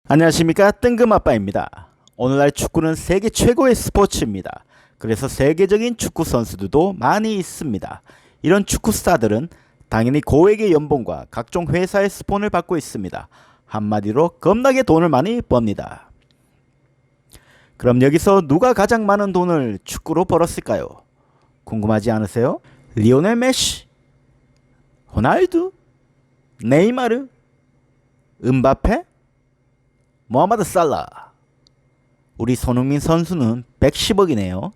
안녕하십니까, 뜬금아빠입니다. 오늘날 축구는 세계 최고의 스포츠입니다. 그래서 세계적인 축구 선수들도 많이 있습니다. 이런 축구 스타들은 당연히 고액의 연봉과 각종 회사의 스폰을 받고 있습니다. 한마디로 겁나게 돈을 많이 법니다. 그럼 여기서 누가 가장 많은 돈을 축구로 벌었을까요? 궁금하지 않으세요? 리오넬 메시, 호날두, 네이마르, 음바페, 모하마드 살라. 우리 손흥민 선수는 110억이네요.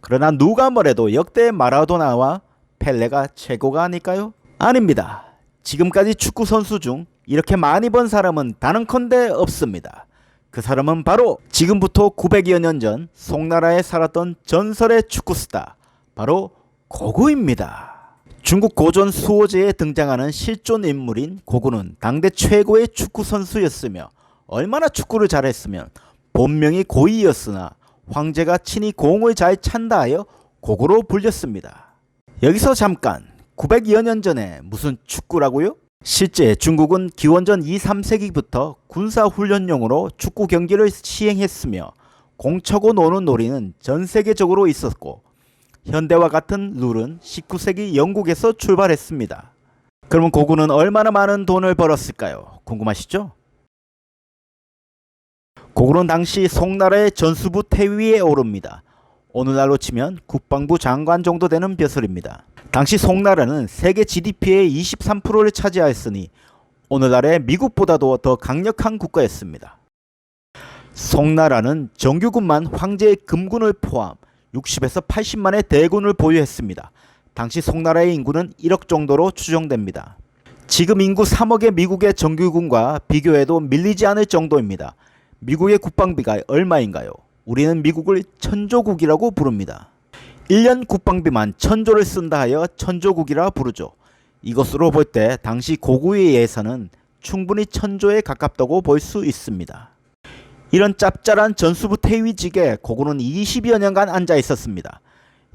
그러나 누가 뭐래도 역대 마라도나와 펠레가 최고가 아닐까요? 아닙니다. 지금까지 축구 선수 중 이렇게 많이 번 사람은 단언컨대 없습니다. 그 사람은 바로 지금부터 900여 년 전 송나라에 살았던 전설의 축구 스타, 바로 고구입니다. 중국 고전 수호제에 등장하는 실존 인물인 고구는 당대 최고의 축구 선수였으며 얼마나 축구를 잘했으면 본명이 고이였으나 황제가 친히 공을 잘 찬다 하여 고구로 불렸습니다. 여기서 잠깐, 900여 년 전에 무슨 축구라고요? 실제 중국은 기원전 2, 3세기부터 군사훈련용으로 축구 경기를 시행했으며 공차고 노는 놀이는 전 세계적으로 있었고 현대와 같은 룰은 19세기 영국에서 출발했습니다. 그러면 고구는 얼마나 많은 돈을 벌었을까요? 궁금하시죠? 고구는 당시 송나라의 전수부 태위에 오릅니다. 오늘날로 치면 국방부 장관 정도 되는 벼슬입니다. 당시 송나라는 세계 GDP의 23%를 차지하였으니 오늘날의 미국보다도 더 강력한 국가였습니다. 송나라는 정규군만 황제의 금군을 포함 60에서 80만의 대군을 보유했습니다. 당시 송나라의 인구는 1억 정도로 추정됩니다. 지금 인구 3억의 미국의 정규군과 비교해도 밀리지 않을 정도입니다. 미국의 국방비가 얼마인가요? 우리는 미국을 천조국이라고 부릅니다. 1년 국방비만 1000조를 쓴다 하여 천조국이라 부르죠. 이것으로 볼 때 당시 고구의 예산은 충분히 1000조에 가깝다고 볼 수 있습니다. 이런 짭짤한 전수부 태위직에 고구는 20여 년간 앉아 있었습니다.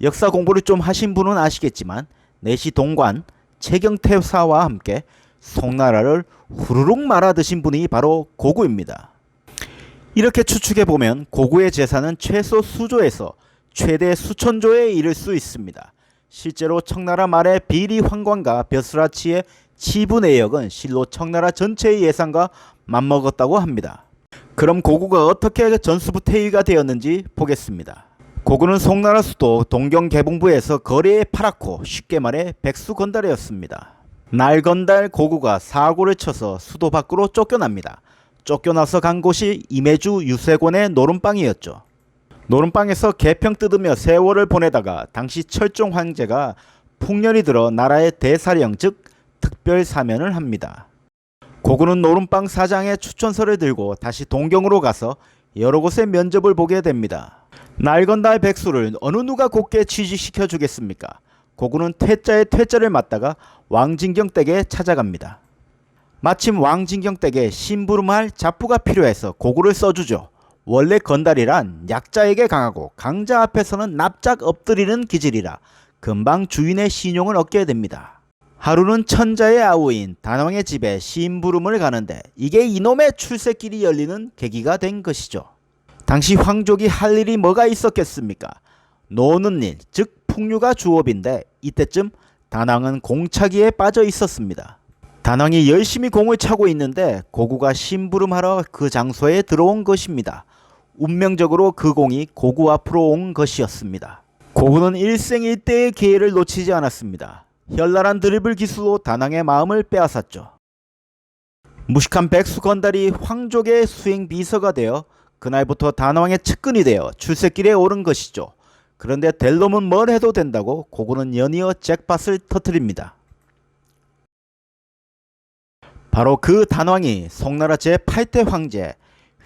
역사 공부를 좀 하신 분은 아시겠지만 내시 동관 최경태사와 함께 송나라를 후루룩 말아드신 분이 바로 고구입니다. 이렇게 추측해보면 고구의 재산은 최소 수조에서 최대 수천조에 이를 수 있습니다. 실제로 청나라 말의 비리 황관과 벼슬아치의 치부 내역은 실로 청나라 전체의 예산과 맞먹었다고 합니다. 그럼 고구가 어떻게 전수부 태위가 되었는지 보겠습니다. 고구는 송나라 수도 동경개봉부에서 거리에 팔았고 쉽게 말해 백수 건달이었습니다. 날 건달 고구가 사고를 쳐서 수도 밖으로 쫓겨납니다. 쫓겨나서 간 곳이 임해주 유세곤의 노름방이었죠. 노름방에서 개평 뜯으며 세월을 보내다가 당시 철종 황제가 풍년이 들어 나라의 대사령 즉 특별 사면을 합니다. 고구는 노름방 사장의 추천서를 들고 다시 동경으로 가서 여러 곳의 면접을 보게 됩니다. 날건달 백수를 어느 누가 곱게 취직시켜 주겠습니까? 고구는 퇴짜에 퇴짜를 맞다가 왕진경 댁에 찾아갑니다. 마침 왕진경 댁에 심부름할 잡부가 필요해서 고구를 써주죠. 원래 건달이란 약자에게 강하고 강자 앞에서는 납작 엎드리는 기질이라 금방 주인의 신용을 얻게 됩니다. 하루는 천자의 아우인 단왕의 집에 심부름을 가는데 이게 이놈의 출세길이 열리는 계기가 된 것이죠. 당시 황족이 할 일이 뭐가 있었겠습니까? 노는 일, 즉 풍류가 주업인데 이때쯤 단왕은 공차기에 빠져 있었습니다. 단왕이 열심히 공을 차고 있는데 고구가 심부름하러 그 장소에 들어온 것입니다. 운명적으로 그 공이 고구 앞으로 온 것이었습니다. 고구는 일생일대의 기회를 놓치지 않았습니다. 현란한 드리블 기술로 단왕의 마음을 빼앗았죠. 무식한 백수 건달이 황족의 수행 비서가 되어 그날부터 단왕의 측근이 되어 출세길에 오른 것이죠. 그런데 될 놈은 뭘 해도 된다고 고구는 연이어 잭팟을 터뜨립니다. 바로 그 단왕이 송나라 제8대 황제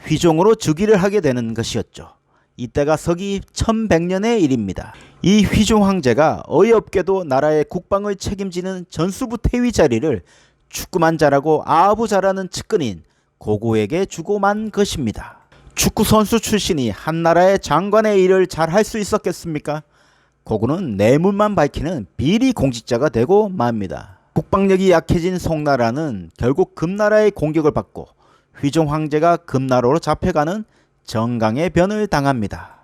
휘종으로 즉위를 하게 되는 것이었죠. 이때가 서기 1100년의 일입니다. 이 휘종 황제가 어이없게도 나라의 국방을 책임지는 전수부 태위 자리를 축구만 잘하고 아부 잘하는 측근인 고구에게 주고 만 것입니다. 축구 선수 출신이 한나라의 장관의 일을 잘 할 수 있었겠습니까? 고구는 내문만 밝히는 비리 공직자가 되고 맙니다. 국방력이 약해진 송나라는 결국 금나라의 공격을 받고 휘종 황제가 금나라로 잡혀가는 정강의 변을 당합니다.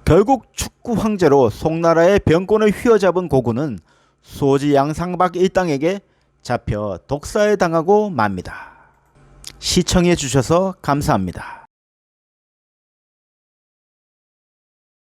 결국 축구 황제로 송나라의 병권을 휘어잡은 고구는 수호지 양상박 일당에게 잡혀 독사에 당하고 맙니다. 시청해 주셔서 감사합니다.